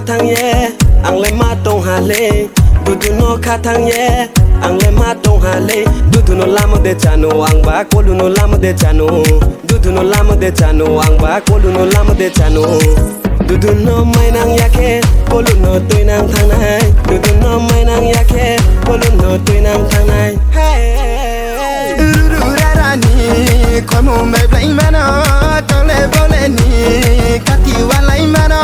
thang ye ang le ma tong ha le du no kha thang ye ang le ma tong ha le du no lam de chano ang ba ko lu no lam de chano du no lam de chano ang ba ko lu no lam de chano du no mai nang ya ke ko lu no tui nang thang nai du no mai nang ya ke ko lu no tui nang thang nai hey ru ra ra ni ko mo me blai ma no to le bo le ni ka ti wa lai ma no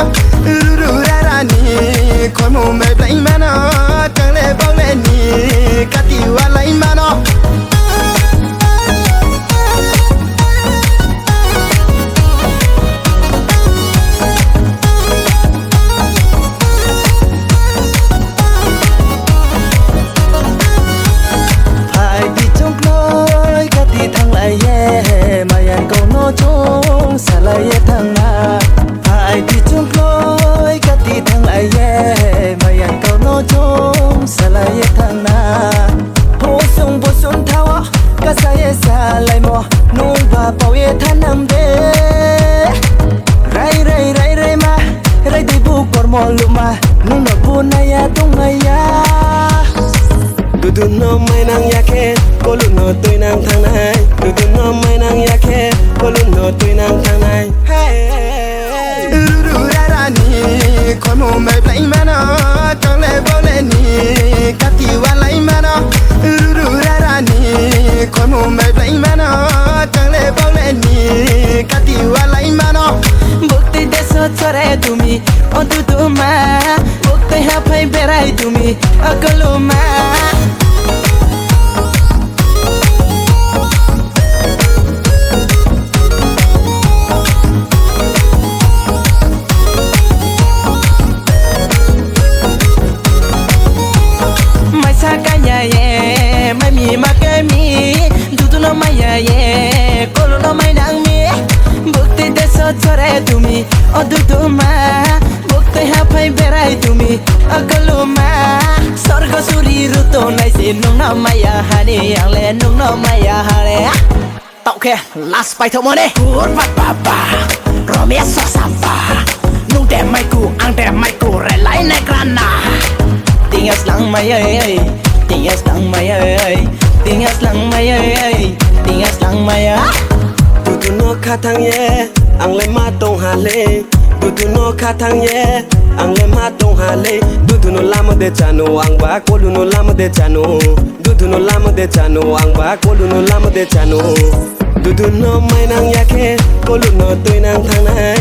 ru ra ra ni ko mo me blai ma no to le bo le ni ka ti wa lai ma no chung sa lại thằng na ai thì chung lối cả thì thằng lại mày ăn câu nó chung sa lại thằng na hồ sung thao cả say sa lại mò nung và bao ye than nam đê rai ma rai đi bu cor mò luma nung nó bu nay ya tung ngày ya du no mai nang ya ke ko lu no tui nang thang nai du no mai nang ya ke ko lu no tui nang thang nai hey ru ra ra ni ko mo me blai ma no to le bo le ni ka ti wa lai ma no ru ra ra ni ko mo me blai ma no to le bo le ni ka ti wa lai ma no bukti de so chore tumi on tu ma bukti ha phai berai tumi akaluma mai mi ma cái mi du nó mai ye cô nó mai nang mi bukti de so chore tumi o du ma bukti ha phai berai tumi akaluma sorga suri ruto nai se nung na maya hani yang le nung no maya hare tao khe last bài thâu mơ đi cuốn vắt bà romia so samba nung để mai cu ang để mai cu re lại này grana tiếng lang mày ơi tiếng lang mày ơi tiếng lang mày ơi tiếng lang mày á du no kha thang ye ang le ma tong ha le du no kha thang ye ang le ma tong ha le du no lam de chano ang ba ko lu no lam de chano du no lam de chano ang ba ko lu no lam de chano du no mai nang ya ke ko lu no tui nang thang nai